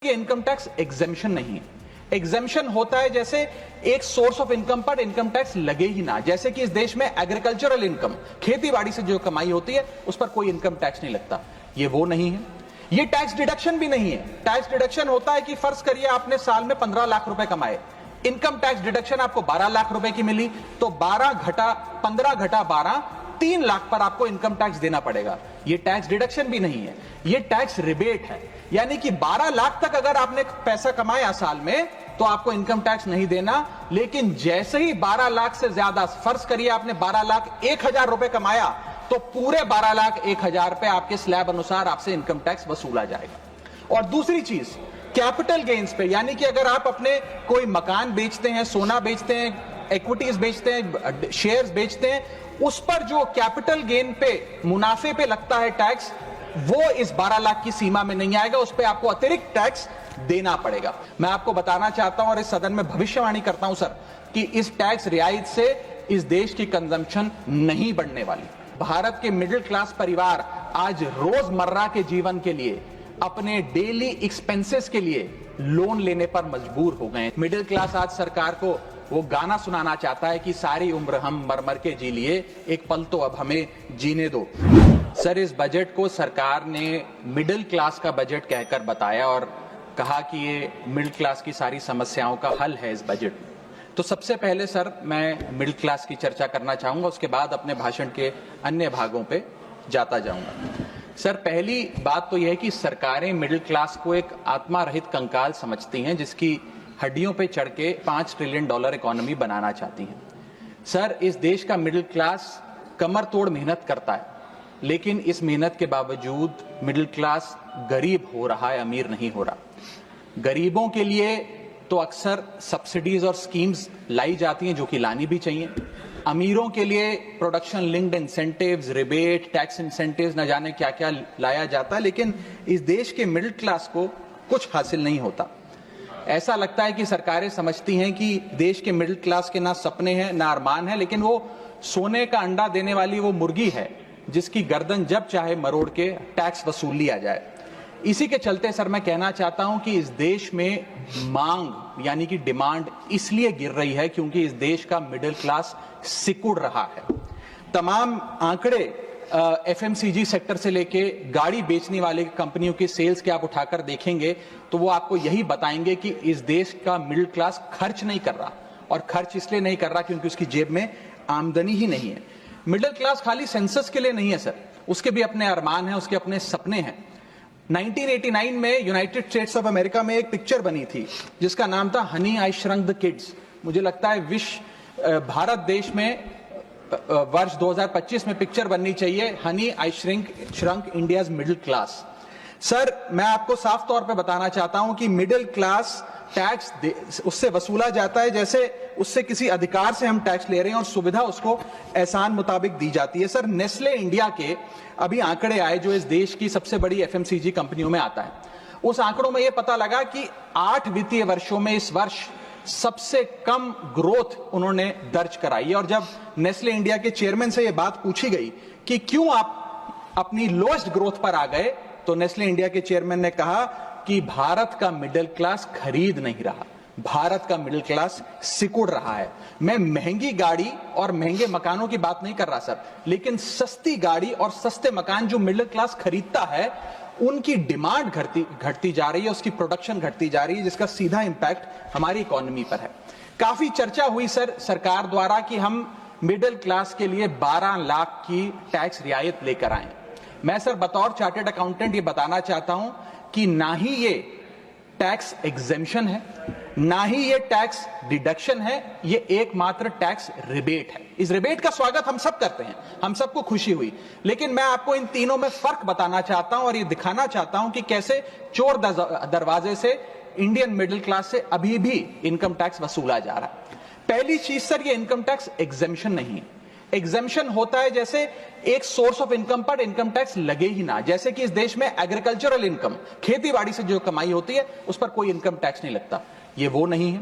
ये income tax exemption नहीं है। एग्जेम्पशन होता है जैसे एक सोर्स ऑफ इनकम पर इनकम टैक्स लगे ही ना, जैसे कि इस देश में एग्रीकल्चरल इनकम, खेती बाड़ी से जो कमाई होती है उस पर कोई इनकम टैक्स नहीं लगता। ये वो नहीं है। ये टैक्स डिडक्शन भी नहीं है। टैक्स डिडक्शन होता है कि फर्ज करिए आपने साल में 15 लाख रुपए कमाए, इनकम टैक्स डिडक्शन आपको 12 लाख रुपए की मिली, तो 15 घटा 12 3 लाख पर आपको इनकम टैक्स देना पड़ेगा। ये टैक्स डिडक्शन भी नहीं है, ये टैक्स रिबेट है। यानी कि 12 लाख तक अगर आपने पैसा कमाया साल में तो आपको इनकम टैक्स नहीं देना, लेकिन जैसे ही 12 लाख से ज्यादा, फर्ज करिए आपने 12 लाख 1,000 रुपए कमाया, तो पूरे 12 लाख 1,000 पे आपके स्लैब अनुसार आपसे इनकम टैक्स वसूला जाएगा। और दूसरी चीज, कैपिटल गेन्स पे, यानी कि अगर आप अपने कोई मकान बेचते हैं, सोना बेचते हैं, इक्विटीज बेचते हैं, शेयर्स बेचते हैं, उस पर जो कैपिटल गेन पे, मुनाफे पे लगता है टैक्स, वो इस 12 लाख की सीमा में नहीं आएगा। उस पे आपको अतिरिक्त टैक्स देना पड़ेगा। मैं आपको बताना चाहता हूं और इस सदन में भविष्यवाणी करता हूं सर, कि इस टैक्स रियायत से इस देश की कंजम्पशन नहीं बढ़ने वाली। भारत के मिडिल क्लास परिवार आज रोजमर्रा के जीवन के लिए, अपने डेली एक्सपेंसेस के लिए लोन लेने पर मजबूर हो गए। मिडिल क्लास आज सरकार को वो गाना सुनाना चाहता है कि सारी उम्र हम मर मर के जी लिए, एक पल तो अब हमें जीने दो। सर, इस बजट को सरकार ने मिडिल क्लास का बजट कहकर बताया और कहा कि ये मिडिल क्लास की सारी समस्याओं का हल है इस बजट में। तो सबसे पहले सर मैं मिडिल क्लास की चर्चा करना चाहूंगा, उसके बाद अपने भाषण के अन्य भागों पे जाता जाऊंगा। सर, पहली बात तो यह है कि सरकारें मिडिल क्लास को एक आत्मा रहित कंकाल समझती हैं, जिसकी हड्डियों पे चढ़ के $5 ट्रिलियन इकोनॉमी बनाना चाहती हैं। सर, इस देश का मिडिल क्लास कमर तोड़ मेहनत करता है, लेकिन इस मेहनत के बावजूद मिडिल क्लास गरीब हो रहा है, अमीर नहीं हो रहा। गरीबों के लिए तो अक्सर सब्सिडीज और स्कीम्स लाई जाती हैं, जो कि लानी भी चाहिए। अमीरों के लिए production linked incentives, rebate, tax incentives, न जाने क्या क्या लाया जाता है, लेकिन इस देश के मिडिल क्लास को कुछ हासिल नहीं होता। ऐसा लगता है कि सरकारें समझती हैं कि देश के मिडिल क्लास के ना सपने हैं ना अरमान है, लेकिन वो सोने का अंडा देने वाली वो मुर्गी है जिसकी गर्दन जब चाहे मरोड़ के टैक्स वसूल लिया जाए। इसी के चलते सर मैं कहना चाहता हूं कि इस देश में मांग यानी कि डिमांड इसलिए गिर रही है क्योंकि इस देश का मिडिल क्लास सिकुड़ रहा है। तमाम आंकड़े एफएमसीजी सेक्टर से लेके गाड़ी बेचने वाले कंपनियों की सेल्स के आप उठाकर देखेंगे तो वो आपको यही बताएंगे कि इस देश का मिडिल क्लास खर्च नहीं कर रहा, और खर्च इसलिए नहीं कर रहा क्योंकि उसकी जेब में आमदनी ही नहीं है। मिडिल क्लास खाली सेंसस के लिए नहीं है सर, उसके भी अपने अरमान हैं, उसके अपने सपने हैं। 1989 में यूनाइटेड स्टेट्स ऑफ अमेरिका में एक पिक्चर बनी थी जिसका नाम था Honey I shrunk the kids. मुझे लगता है भारत देश में वर्ष 2025 में पिक्चर बननी चाहिए, honey I shrunk India's middle class. Sir, मैं आपको साफ तौर पे बताना चाहता हूं कि मिडिल क्लास टैक्स उससे वसूला जाता है जैसे उससे किसी अधिकार से हम टैक्स ले रहे हैं और सुविधा उसको एहसान मुताबिक दी जाती है। सर, नेस्ले इंडिया के अभी आंकड़े आए जो इस देश की सबसे बड़ी एफएमसीजी कंपनियों में आता है। उस आंकड़ों में यह पता लगा कि 8 वित्तीय वर्षों में इस वर्ष सबसे कम ग्रोथ उन्होंने दर्ज कराई। और जब नेस्ले इंडिया के चेयरमैन से यह बात पूछी गई कि क्यों आप अपनी लोएस्ट ग्रोथ पर आ गए, तो नेस्ले इंडिया के चेयरमैन ने कहा कि भारत का मिडिल क्लास खरीद नहीं रहा, भारत का मिडिल क्लास सिकुड़ रहा है। मैं महंगी गाड़ी और महंगे मकानों की बात नहीं कर रहा सर, लेकिन सस्ती गाड़ी और सस्ते मकान जो मिडिल क्लास खरीदता है उनकी डिमांड घटती जा रही है, उसकी प्रोडक्शन घटती जा रही है, जिसका सीधा इंपैक्ट हमारी इकोनॉमी पर है। काफी चर्चा हुई सर सरकार द्वारा कि हम मिडिल क्लास के लिए 12 लाख की टैक्स रियायत लेकर आए। मैं सर बतौर चार्टर्ड अकाउंटेंट ये बताना चाहता हूं कि ना ही ये टैक्स एग्जेम्पशन है, ना ही ये टैक्स डिडक्शन है, ये एकमात्र टैक्स रिबेट है। इस रिबेट का स्वागत हम सब करते हैं, हम सबको खुशी हुई, लेकिन मैं आपको इन तीनों में फर्क बताना चाहता हूं और ये दिखाना चाहता हूं कि कैसे चोर दरवाजे से इंडियन मिडिल क्लास से अभी भी इनकम टैक्स वसूला जा रहा है। पहली चीज सर, ये इनकम टैक्स एग्जेम्पशन नहीं है। एग्जेम्पशन होता है जैसे एक सोर्स ऑफ इनकम पर इनकम टैक्स लगे ही ना, जैसे कि इस देश में एग्रीकल्चरल इनकम, खेती बाड़ी से जो कमाई होती है उस पर कोई इनकम टैक्स नहीं लगता। ये वो नहीं है।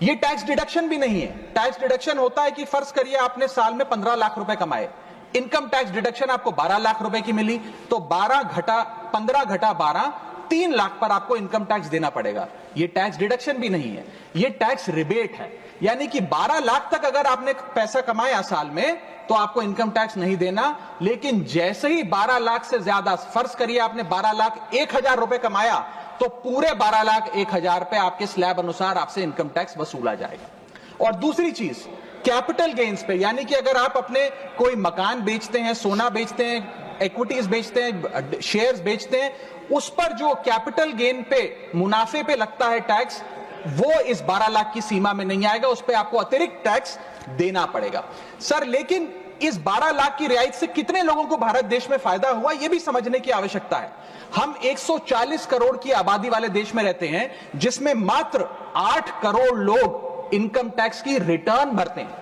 ये टैक्स डिडक्शन भी नहीं है। टैक्स डिडक्शन होता है कि फर्ज करिए आपने साल में 15 लाख रुपए कमाए, इनकम टैक्स डिडक्शन आपको 12 लाख रुपए की मिली, तो 15 घटा 12 3 लाख पर आपको इनकम टैक्स देना पड़ेगा। ये टैक्स डिडक्शन भी नहीं है, ये टैक्स रिबेट है। यानी कि 12 लाख तक अगर आपने पैसा कमाया साल में तो आपको इनकम टैक्स नहीं देना, लेकिन जैसे ही 12 लाख से ज्यादा, फर्ज करिए आपने 12 लाख 1,000 रुपए कमाया, तो पूरे 12 लाख 1,000 पे आपके स्लैब अनुसार आपसे इनकम टैक्स वसूला जाएगा। और दूसरी चीज, कैपिटल गेन्स पे, यानी कि अगर आप अपने कोई मकान बेचते हैं, सोना बेचते हैं, इक्विटीज बेचते हैं, शेयर्स बेचते हैं, उस पर जो कैपिटल गेन पे, मुनाफे पे लगता है टैक्स, वो इस 12 लाख की सीमा में नहीं आएगा, उस पे आपको अतिरिक्त टैक्स देना पड़ेगा। सर, लेकिन इस 12 लाख की रियायत से कितने लोगों को भारत देश में फायदा हुआ, यह भी समझने की आवश्यकता है। हम 140 करोड़ की आबादी वाले देश में रहते हैं, जिसमें मात्र 8 करोड़ लोग इनकम टैक्स की रिटर्न भरते हैं,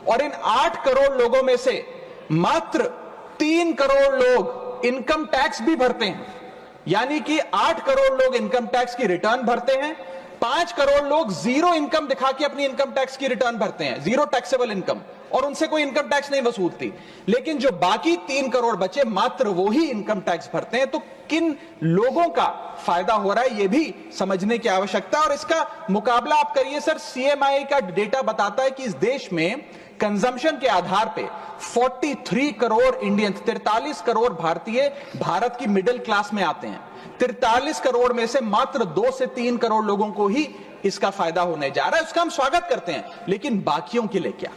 और इन 8 करोड़ लोगों में से मात्र 3 करोड़ लोग इनकम टैक्स भी भरते हैं। यानी कि 8 करोड़ लोग इनकम टैक्स की रिटर्न भरते हैं, 5 करोड़ लोग जीरो इनकम दिखा के अपनी इनकम टैक्स की रिटर्न भरते हैं, जीरो टैक्सेबल इनकम, और उनसे कोई इनकम टैक्स नहीं वसूलती। लेकिन जो बाकी 3 करोड़ बचे, मात्र वो ही इनकम टैक्स भरते हैं। तो किन लोगों का फायदा हो रहा है, यह भी समझने की आवश्यकता है। और इसका मुकाबला आप करिए सर, सीएमआई का डेटा बताता है कि इस देश में कंजम्पशन के आधार पे 43 करोड़ इंडियन, 43 करोड़ भारतीय भारत की मिडिल क्लास में आते हैं। 43 करोड़ में से मात्र 2 से 3 करोड़ लोगों को ही इसका फायदा होने जा रहा है। उसका हम स्वागत करते हैं, लेकिन बाकियों के लिए क्या?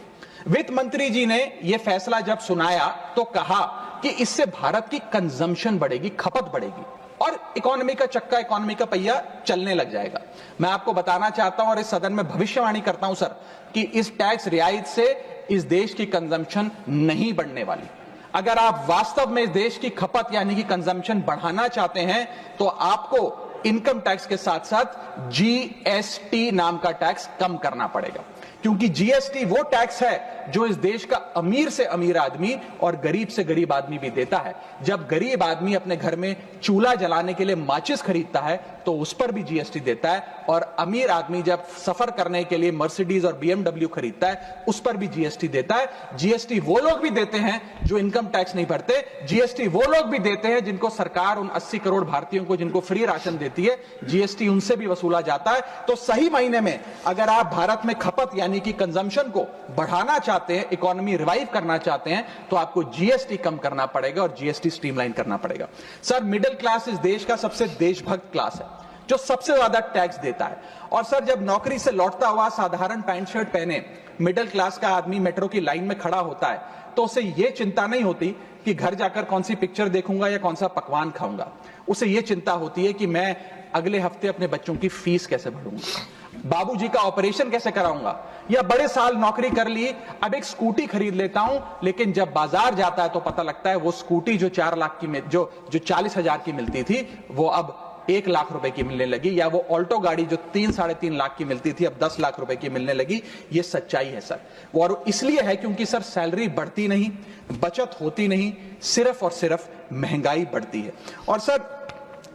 वित्त मंत्री जी ने यह फैसला जब सुनाया तो कहा कि इससे भारत की कंजम्पशन बढ़ेगी, खपत बढ़ेगी, और इकोनॉमी का चक्का, इकोनॉमी का पहिया चलने लग जाएगा। मैं आपको बताना चाहता हूं और इस सदन में भविष्यवाणी करता हूं सर, कि इस टैक्स रियायत से इस देश की कंजम्पशन नहीं बढ़ने वाली। अगर आप वास्तव में इस देश की खपत यानी कि कंजम्पशन बढ़ाना चाहते हैं, तो आपको इनकम टैक्स के साथ साथ जीएसटी नाम का टैक्स कम करना पड़ेगा, क्योंकि जीएसटी वो टैक्स है जो इस देश का अमीर से अमीर आदमी और गरीब से गरीब आदमी भी देता है। जब गरीब आदमी अपने घर में चूल्हा जलाने के लिए माचिस खरीदता है तो उस पर भी जीएसटी देता है, और अमीर आदमी जब सफर करने के लिए मर्सिडीज और बीएमडब्ल्यू खरीदता है उस पर भी जीएसटी देता है। जीएसटी वो लोग भी देते हैं जो इनकम टैक्स नहीं भरते, जीएसटी वो लोग भी देते हैं जिनको सरकार, उन 80 करोड़ भारतीयों को जिनको फ्री राशन देती है, जीएसटी उनसे भी वसूला जाता है। तो सही मायने में अगर आप भारत में खपत यानी कि कंजम्पशन को बढ़ाना चाहते हैं, इकोनॉमी रिवाइव करना चाहते हैं, तो आपको जीएसटी कम करना पड़ेगा और जीएसटी स्ट्रीमलाइन करना पड़ेगा। सर, मिडिल क्लास इस देश का सबसे देशभक्त क्लास है, जो सबसे ज्यादा टैक्स देता है। और सर, जब नौकरी से लौटता हुआ साधारण पैंट शर्ट पहने मिडिल क्लास का आदमी मेट्रो की लाइन में खड़ा होता है, तो उसे यह चिंता नहीं होती कि घर जाकर कौन सी पिक्चर देखूंगा या कौन सा पकवान खाऊंगा। उसे यह चिंता होती है कि मैं अगले हफ्ते अपने बच्चों की फीस कैसे भरूंगा, बाबूजी का ऑपरेशन कैसे कराऊंगा, या बड़े साल नौकरी कर ली, अब एक स्कूटी खरीद लेता हूं, लेकिन जब बाजार जाता है तो पता लगता है वो स्कूटी जो 4 लाख की, जो 40,000 की मिलती थी, वो अब 1 लाख रुपए की मिलने लगी, या वो ऑल्टो गाड़ी जो 3-3.5 लाख की मिलती थी अब 10 लाख रुपए की मिलने लगी। ये सच्चाई है सर, और इसलिए है क्योंकि सर सैलरी बढ़ती नहीं, बचत होती नहीं, सिर्फ और सिर्फ महंगाई बढ़ती है। और सर,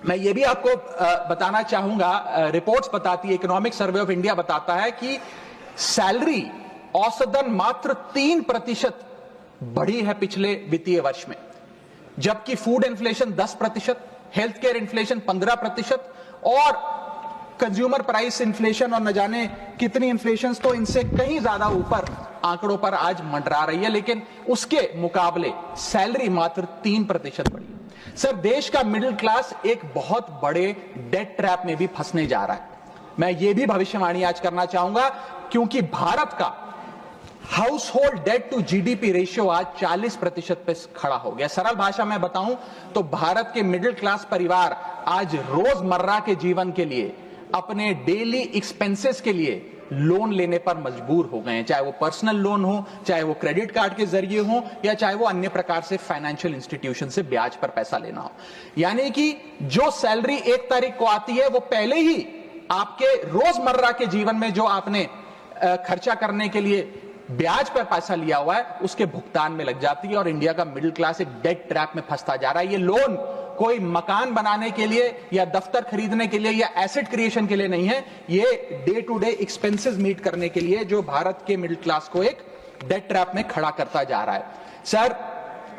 मैं ये भी आपको बताना चाहूंगा, रिपोर्ट्स बताती है, इकोनॉमिक सर्वे ऑफ इंडिया बताता है कि सैलरी औसतन मात्र 3% बढ़ी है पिछले वित्तीय वर्ष में, जबकि food inflation 10%, health care inflation 15%, और कंज्यूमर प्राइस इन्फ्लेशन और न जाने कितनी इन्फ्लेशन तो इनसे कहीं ज्यादा ऊपर आंकड़ों पर आज मंडरा रही है, लेकिन उसके मुकाबले सैलरी मात्र 3% बढ़ी। सर, देश का मिडिल क्लास एक बहुत बड़े डेट ट्रैप में भी फंसने जा रहा है। मैं ये भी भविष्यवाणी आज करना चाहूंगा, क्योंकि भारत का household debt to GDP ratio आज 40% पे खड़ा हो गया। सरल भाषा में बताऊं तो भारत के मिडिल क्लास परिवार आज रोजमर्रा के जीवन के लिए, अपने डेली एक्सपेंसेस के लिए लोन लेने पर मजबूर हो गए हैं, चाहे वो पर्सनल लोन हो, चाहे वो क्रेडिट कार्ड के जरिए हो, या चाहे वो अन्य प्रकार से फाइनेंशियल इंस्टीट्यूशन से ब्याज पर पैसा लेना हो। यानी कि जो सैलरी 1 तारीख को आती है, वो पहले ही आपके रोजमर्रा के जीवन में जो आपने खर्चा करने के लिए ब्याज पर पैसा लिया हुआ है, उसके भुगतान में लग जाती है, और इंडिया का मिडिल क्लास एक डेट ट्रैप में फंसता जा रहा है। ये लोन कोई मकान बनाने के लिए या दफ्तर खरीदने के लिए या एसेट क्रिएशन के लिए नहीं है, ये day to day expenses meet करने के लिए, जो भारत के मिडिल क्लास को एक डेट ट्रैप में खड़ा करता जा रहा है। सर,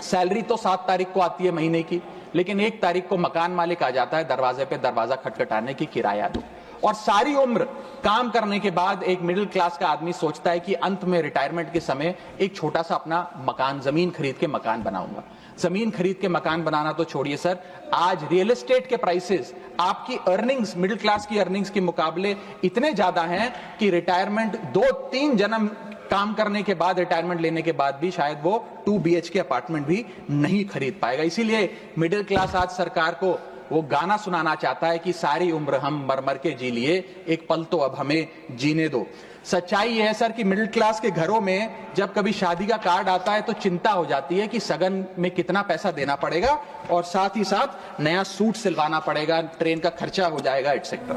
सैलरी तो 7 तारीख को आती है महीने की, लेकिन 1 तारीख को मकान मालिक आ जाता है दरवाजे पे दरवाजा खटखटाने की किराया दो। और सारी उम्र काम करने के बाद एक मिडिल क्लास का आदमी सोचता है कि अंत में रिटायरमेंट के समय एक छोटा सा अपना मकान, जमीन खरीद के मकान बनाऊंगा। जमीन खरीद के मकान बनाना तो छोड़िए सर, आज रियल एस्टेट के प्राइसेस आपकी अर्निंग्स, मिडिल क्लास की अर्निंग्स के मुकाबले इतने ज्यादा हैं कि रिटायरमेंट 2-3 जन्म काम करने के बाद, रिटायरमेंट लेने के बाद भी शायद वो 2 BHK अपार्टमेंट भी नहीं खरीद पाएगा। इसीलिए मिडिल क्लास आज सरकार को वो गाना सुनाना चाहता है कि सारी उम्र हम मर मर के जी लिए, एक पल तो अब हमें जीने दो। सच्चाई यह है सर कि मिडिल क्लास के घरों में जब कभी शादी का कार्ड आता है तो चिंता हो जाती है कि सगन में कितना पैसा देना पड़ेगा और साथ ही साथ नया सूट सिलवाना पड़ेगा, ट्रेन का खर्चा हो जाएगा, एटसेट्रा।